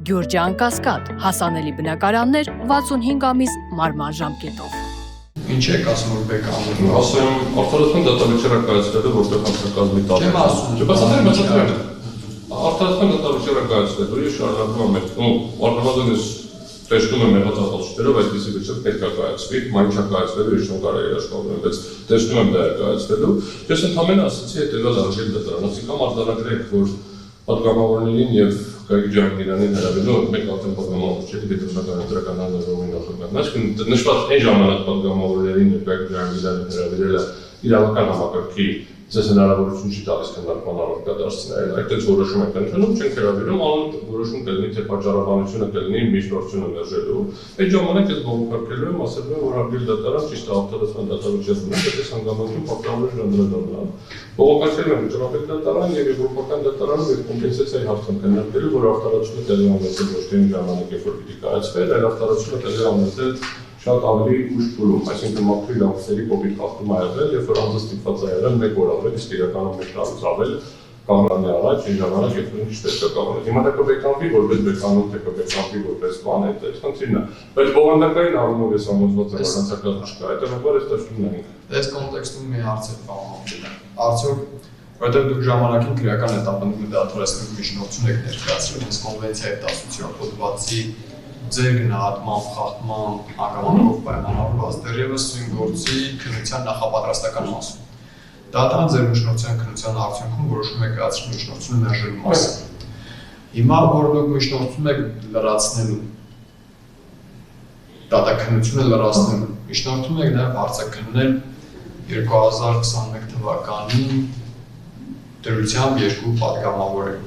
Գյուրջան Կասկադ, հասանելի բնակարաններ 65 ամիս մարման ժամկետով։ Ինչ եք ասում որ բեկանվելու։ Ասում արտադրության դատավճիռը կայացրել է որտեղ հանցակազմի տակ։ Չեմ ասում։ Բացատրեմ։ Արտադրության դատավճիռը կայացրել է շարունակում է առնվազն տեսնում եմ մեղադատություններով այդպիսի վիճակ պետք է կայացվի, մայնչա կայացվելու ինչ կարելի է աշխատել, բայց տեսնում եմ դա կայացվելու։ Ես ընդհանրապես ասացի հետևյալ արժեք դատարանից կամ արտադրագրեք, որ պատգամավորներին եւ Գագիկ Ջահանգիրանին հրավիրել մեկ ատեմ պատգամավորների դեպքական դրական հանձնարարողի նախագծն։ Այսինքն նշված այն ժամանակ պատգամավորներին եւ Գագիկ Ջահանգիրանին հրավիրելը իրավական համակարգի Ձեզ հնարավորություն չի տալիս քննարկման առարկա դարձնել, այդտեղ որոշում եք ընդունում, չենք հրավիրում, անուն որոշում կլինի, թե պատճառաբանությունը կլինի միջնորդությունը մերժելու։ Այդ ժամանակ ես բողոքարկելու եմ, ասել եմ, որ արգել դատարան ճիշտ արտադրության դատարանությունն է, դες հանգամանքում պարտավոր անդրադառնալ։ Բողոքարկել եմ Ճռապետ դատարան եւ Եվրոպական դատարանում եւ կոմպենսացիայի հարց եմ քննարկելու, որ արտադրությունը տեղի ունեցել ոչ թե ժամանակ երբ որ պիտի կայացվեր, այլ արտադրությունը տեղի ունեցել շատ ավելի ուշ փուլում, այսինքն մաքրի լավսերի կոպիտ խախտում ա եղել, երբ որ անձը ստիպված ա եղել մեկ օր ավել, իսկ իրականում մեկ տարուց ավել կանգնանի առաջ, այն ժամանակ երբ որ ինչ պետք է կանոնել։ Հիմա դա կբեկանվի որպես բեկանոն, թե կբեկանվի որպես բան, այդ խնդիրն է։ Բայց բովանդակային առումով ես համոզված եմ, որ հանցակազմ չկա, հետևաբար այս տեսնում ենք։ Այս կոնտեքստում մի հարց է պահանջել։ Արդյոք որտեղ դուք ժամանակին քրեական հետապնդումը դադարեցնելու միջնորդություն եք ներկայացրել հենց կոնվենցիայի 17 հոդվածի ձեր գնահատման, խախտման, հանգամանքով պայմանավորված դեռևս սույն գործի քննության նախապատրաստական մասում։ Դատարան ձեր միջնորդության քննության արդյունքում որոշում եք կայացրել միջնորդությունը մերժելու մասին։ Հիմա որ դուք միջնորդում եք լրացնելու, դատաքննությունը լրացնելու, միջնորդում եք նաև հարցաքննել 2021 թվականին դրությամբ 2 պատգամավորել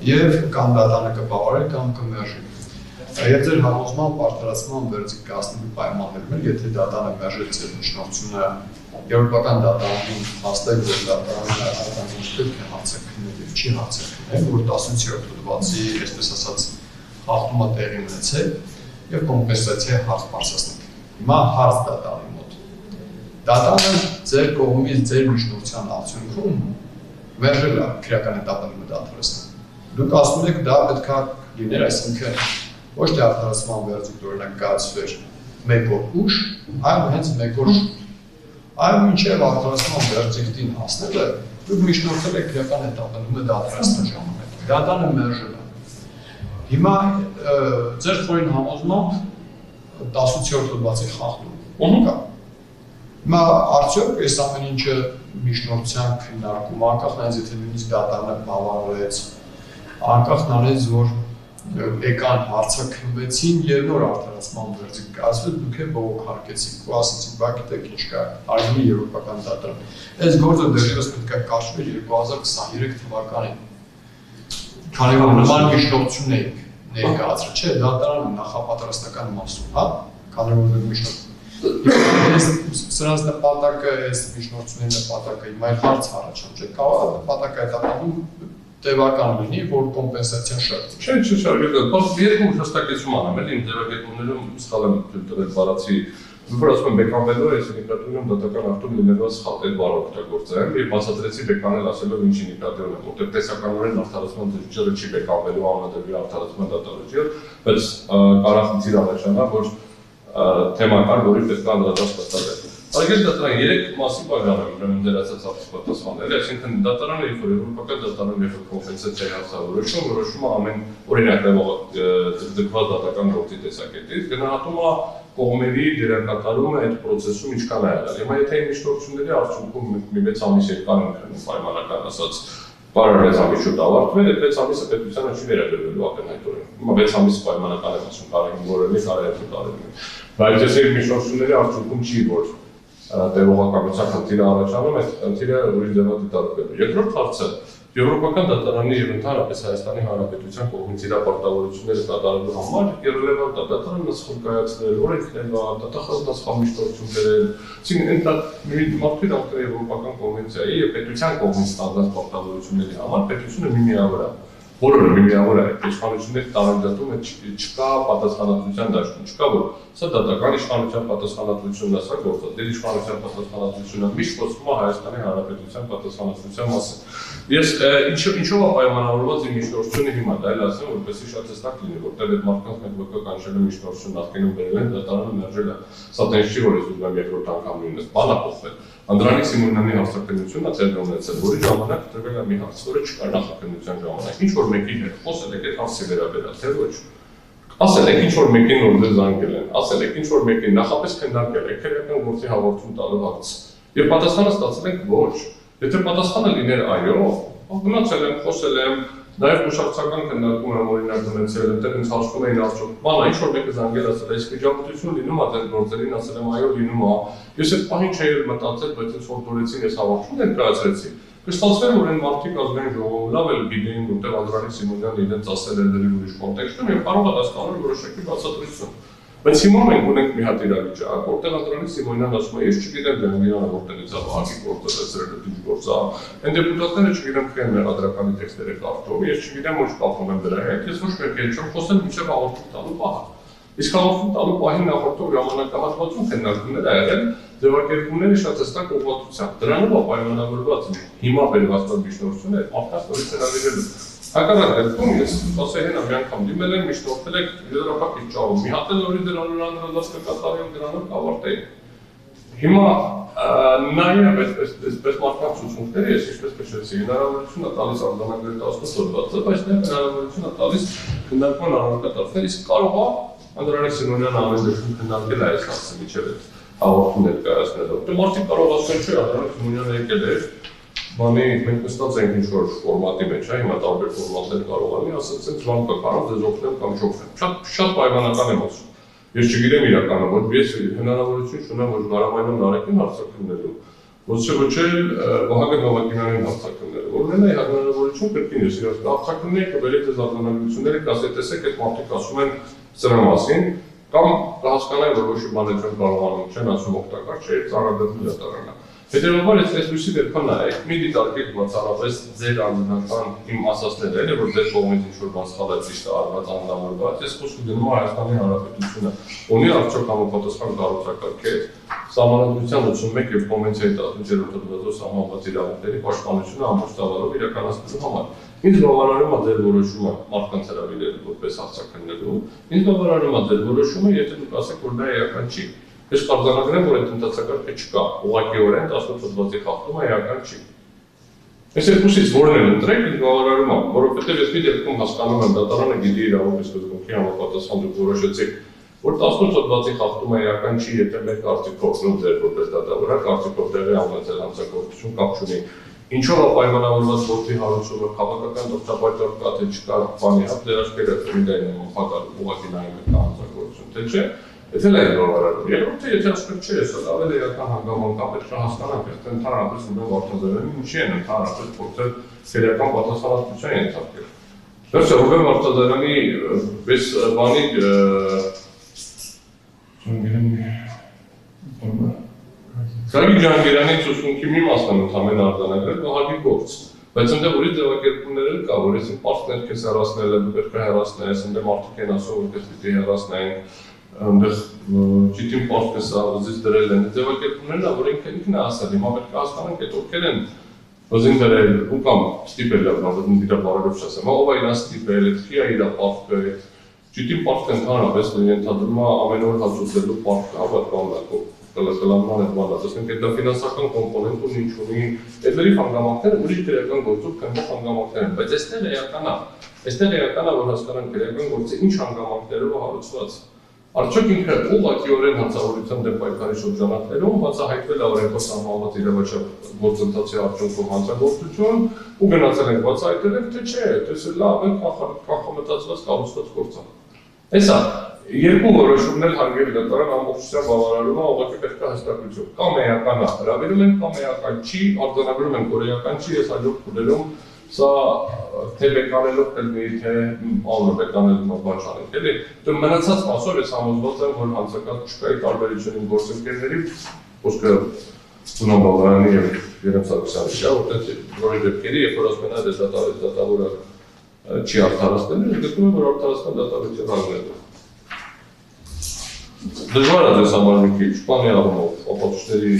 եւ կամ դատարանը կբավարարի կամ կմերժի։ Եվ ձեր համոզման պարտարացման վերցիկ կազմելու պայմաններում էլ, եթե դատարանը մերժեց ձեր միջնորդությունը Եվրոպական դատարանին հաստատ որ դատարանը արտադրություն է հարցաքննել եւ չի հարցաքննել, որ 17 հոդվածի, այսպես ասած, խախտումը տեղի ունեցել եւ կոմպենսացիա հարց բարձրացնել։ Հիմա հարց դատարանի մոտ։ Դատարանը ձեր կողմից ձեր միջնորդության արդյունքում մերժել է քրեական հետապնդումը դադարեցնել։ Դուք ասում եք դա պետք է լիներ, այսինքն ոչ թե արտադրության վերցիկ օրինակ կայացվեր մեկ օր ուշ, այլ հենց մեկ օր շուտ։ Այլ մինչև արտադրության վերցիկին հասնելը դուք միջնորդել եք քրեական հետապնդումը դադարեցնել ժամանակ։ Դատարանը մերժել է։ Հիմա ձեր խորին համոզմամբ 17 հոդվածի խախտում կա։ Հիմա արդյոք այս ամեն ինչը միջնորդության քննարկում, անկախ նրանից եթե նույնիսկ դատարանը բավարարեց, անկախ նրանից որ եկան հարցաքննվեցին եւ նոր արտադրության վերցիկ կայացվեց, դուք եք բողոքարկեցիք ու ասացիք, բա գիտեք ինչ կա, արի Եվրոպական դատարան։ Այս գործը դեռևս պետք է կաշվեր 2023 թվականին։ Քանի որ նման միջնորդություն եք ներկայացրել, չէ, դատարանը նախապատրաստական մասում, հա, քանի որ դուք միջնորդ Սրանց նպատակը այս միջնորդությունների նպատակը հիմա այլ հարց առաջանում չէ, կարող է նպատակը հետապնդում տևական լինի, որ կոմպենսացիան շատ։ Չէ, շարունակել, բայց երկու հստակեցում անեմ, էլի իմ ձևակերպումներում սխալ եմ տվել բառացի, որ ասում եմ բեկանվելու, այս նկատունում դատական արտում լինելու սխալ բառ օգտագործել եւ բացատրեցի բեկանել ասելով ինչի նկատի ունեմ, որտեղ տեսականորեն արտադրության դեպքը չի բեկանվելու անհատելի արտադրության դատարանջիռ, բայց կարող խնդիր առաջանա, որ թեմա կար, որի պետք է անդրադարձել։ Արգել դատարան 3 մասի բաժանում ուրեմն դերացած պատասխաններ, այսինքն դատարանը երբ որ Եվրոպական դատարանում երբ որ կոմպենսացիա հարցավորում, որոշումը ամեն օրինակ դրված դատական գործի տեսակետից գնահատում է կողմերի դերակատարումը այդ process-ում ինչքան է եղել։ Հիմա եթե միջնորդությունների արդյունքում մի 6 ամիս երկար են պայմանական ասած Բարը 6 ամիս շուտ ավարտվել, այդ 6 ամիսը պետությանը չի վերագրվելու ակնհայտորեն։ Հիմա 6 ամիս պայմանական եմ ասում, կարող է որևէ կարելի է տարել։ Բայց ես այդ միջնորդությունների արդյունքում չի որ տևողականության խնդիրը առաջանում, այդ խնդիրը ուրիշ ձևադիտարկվելու։ Երկրորդ հարցը Եվրոպական դատարանի եւ ընդհանրապես Հայաստանի Հանրապետության կողմից իր պարտավորությունները կատարելու համար երրորդ դատարանը նսխալ կայացնել, օրենքներ, դատախազնասխալ միջնորդություն բերել, այսինքն մարդու դատական Եվրոպական կոնվենցիայի եւ պետության կողմից ստանձնած պարտավորությունների համար պետությունը մի միավոր է բոլորը միավորը այդ իշխանությունների տարօրինացում չկա պատասխանատվության դաշտում, չկա որ սա դատական իշխանության պատասխանատվությունն է, սա գործադիր իշխանության պատասխանատվությունը, միշտ խոսվում է Հայաստանի Հանրապետության պատասխանատվության մասին։ Ես ինչով է պայմանավորված իմ միջնորդությունը հիմա, դա էլ ասեմ, որպեսզի շատ հստակ լինի, որտեղ այդ մարդկանց մենք ՎԿ կանչել են միջնորդություն նախկինում բերել են, դատարանը մերժել է։ Սա տենց չի, որ ես ուզում եմ երկրորդ անգամ նույնպես բան է փոխվել։ Անդրանիկ Սիմոնյանի հարցակնությունն է տեղի ունեցել, որի ժամանակ տրվել է մի հարց, որը չկար նախաքննության ժամանակ։ Ինչ որ մեկի հետ խոսել եք այդ հարցի վերաբերյալ, թե ոչ։ Ասել եք ինչ որ մեկին որ ձեզ զանգել են, ասել եք ինչ որ մեկին նախապես քննարկել եք, քրեական գործի հաղորդում տալու հարց։ Եվ պատասխանը ստացել եք ոչ։ Եթե պատասխանը լիներ այո, գնացել եմ, խոսել եմ, նաև մշակութական քննարկում եմ օրինակ ունեցել, այնտեղ ինձ հարցնում էին արդյոք բանը, ինչ որ մեկը զանգել ասել, այս վիճակություն լինում է դեր գործերին, ասել եմ այո լինում է։ Ես այդ պահին չէի մտածել, բայց ինձ որ դուրեցին ես հավաքում ներկայացրեցի։ Կստացվեր որ այն մարդիկ ազգային ժողովում լավ էլ գիտեին, որտեղ Անդրանիկ Սիմոնյանն իրենց ասել էր դրի ուրիշ կոնտեքստում եւ կարող է դասկանալ որոշակի բացատրություն։ Բայց հիմա մենք ունենք մի հատ իրավիճակ, որտեղ Անդրանիկ Սիմոնյանն ասում է, ես չգիտեմ Գանգիրյանը որտեղից է բաղի գործը դրել, ինչ գործ է։ Այն դեպուտատները չգիտեմ թե մեղադրականի տեքստերը կարդում, ես չգիտեմ ոչ կապվում եմ դրա հետ, ես ոչ մեկի հետ չեմ խոսել մինչև հաղորդում տալու պահը։ Իսկ հաղորդում տալու պահին նախորդող ժամանակահատվածում քննարկումներ ա եղել ձևակերպումների շատ հստակ ուղղվածությամբ։ Դրանով է պայմանավորված հիմա բերված միջնորդությունը մարդկանց նորից հրավիրելու։ Հակառակ դեպքում ես ասել եմ մի անգամ դիմել եմ միջնորդել եք լրապակի ճարում։ Մի հատ էլ նորից դրանով անդրադարձ կկատարել դրանով կավարտեի։ Հիմա նաև այսպես մարդկանց ցուցմունքները ես ինչպես նշեցի, հնարավորություն է տալիս արձանագրել 18-ը, բայց նաև հնարավորություն է տալիս քննարկման առարկա իսկ կարող է Անդրանիկ Սիմոնյանը ամեն դեպքում քննարկել է այս հարցը միջև այդ հաղորդում ներկայացնելով։ Դե մարդիկ կարող ասեն, չէ, Անդրանիկ Սիմոնյանը եկել էր, բանի մենք նստած ենք ինչ-որ ֆորմատի մեջ, հիմա տարբեր ֆորմատներ կարող անի, ասած են բան կա, կարող ձեզ օգնեմ կամ չօգնեմ։ Շատ պայմանական եմ ասում։ Ես չգիտեմ իրականը, որ ես հնարավորություն չունեմ, որ Նարամայնն Նարեկին հարցակնելու, ոչ էլ Վահագն Հովակիմյանին հարցակնելու, որ ունենա հնարավորություն կրկին ես իրաց հարցակնների կբերի ձեզ արձանագրությունները, կասե տեսեք այդ մարդիկ ասում են սրա մասին, կամ կհասկանայի, որ ոչ մի բան չեն կարողանում, չեն ասում օգտակար չէ, ծառայողի դատարանը։ Հետևաբար ես այսպիսի դեպքում նայեք, մի դիտարկեք բացառապես ձեր անձնական իմ ասածները, էլի որ ձեր կողմից ինչ-որ բան սխալ է ճիշտ արված անձնավորված, ես խոսքը գնում Հայաստանի Հանրապետությունը ունի արդյոք համապատասխան կառուցակարգ Սահմանադրության 81 եւ Կոնվենցիայի 18-րդ հոդվածով սահմանված իրավունքների պաշտպանությունը ամբողջ ծավալով իրականացնելու համար։ Ինձ բավարարում է ձեր որոշումը մարդկանց հրավիրելու որպես հարցակնելու, ինձ բավարարում է ձեր որոշումը, եթե դուք ասեք, որ դա էական չի։ Ես կարձանագրեմ, որ այդ ընդհանրակարգը չկա, ուղղակիորեն 18 հոդվածի խախտումը էական չի։ Այս երկուսից որն էլ ընտրեք, ինձ բավարարում է, որովհետև ես մի դեպքում հասկանում եմ, դատարանը գիտի իրավունքի սկզբունքի համապատասխան դուք որոշեցիք, որ 18 հոդվածի խախտումը էական չի, եթե մեկ կարծիքով ձեր որպես դատավորակ կարծիքով տեղի ունեցել հանցագործություն կապ չունի։ Ինչով է պայմանավորված գործի հարուցումը, քաղաքական դրդապատճառ կա թե չկա, բանի հատ դեր աչքերը ֆրիդային եմ փակալու ուղղակի նայում եք հանցագործություն, թե չէ։ Եթե լավ բավարարում։ Երկրորդը եթե ասում չէ, սա ավելի էական հանգամանք է, պետք է հասկանանք, թե ընդհանրապես ուժեղ Վարդազարյանը ինչի են ընդհանրապես փորձել քրեական պատասխանատվության ենթարկել։ Դեռ Ռուբեն Վարդազարյանի պես բանի Գագիկ Ջանգիրյանի ցուցմունքի մի մասն եմ ընդհանրեն արձանագրել Վահագնի գործ, բայց այնտեղ ուրիշ ձևակերպումներ էլ կա, որ ես պարտներ քեզ հեռացնել եմ, դու պետք է հեռացնես, այնտեղ մարդիկ են ասում, որ քեզ պիտի հեռացնեն, այնտեղ ճիտին պարտքես աղզից դրել են, ձևակերպումներն ա, որ ինքն է ասել, հիմա պետք է հասկանանք այդ ովքեր են ոզին դրել ու կամ ստիպել եմ, որ դրա բարերով չասեմ, ով է իրան ստիպել, այդ քիա իրա պարտքը, ճիտին պարտքը ընդհանրապես ենթադրում է ամեն օր հաճուցելու պարտքը, հավատալու կլանման այդ բանը, ասենք այդ դա ֆինանսական կոմպոնենտ ունի, ինչ ունի, այդ լրիվ հանգամանքները ուրիշ քրեական գործով կնքող հանգամանքներ են, բայց այստեղ էական է, որ հասկանանք քրեական գործը ինչ հանգամանքներով է հարուցված։ Արդյոք ինքը ուղղակիորեն հանցավորության դեմ պայքարի շրջանակներում բացահայտվել է օրենքով սահմանված իրավաչափ գործընթացի արդյունքում հանցագործություն ու գնացել ենք բացահայտել ենք, թե չէ, դա լավ է կանխամտածված կառուցված գործ է։ Այսա երկու որոշումներ հարգել դատարան ամբողջությամբ բավարարում է, ուղղակի պետք է հստակություն։ Կամ էական է հրավիրում են, կամ էական չի, արձանագրում են, որ էական չի, ես հաջորդ փուլերում սա թե բեկանելով կլինի, թե անոր բեկանելով բաց անենք, էլի։ Դու մնացած մասով ես համոզված եմ, որ հանցակարգ չկայի տարբերություն իմ գործընկերների, խոսքը Սունան Բաղարյանի եւ Երեմ Սարգսյանի, որտեղ որի դեպքերի, երբ որ ասում են այդ դատավորը չի արդարացնելու, ես գտնում եմ, որ արդարացման դատավճիռ ակնելու։ Դժվար է ձեզ համար մի քիչ, բանի առումով, ապացույցների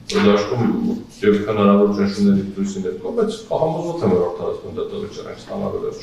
դաշտում եւ հնարավոր ճնշումների դուրսի ներքո, բայց համոզված եմ, որ արդարացման դատավճիռ ենք ստանալու վերջ։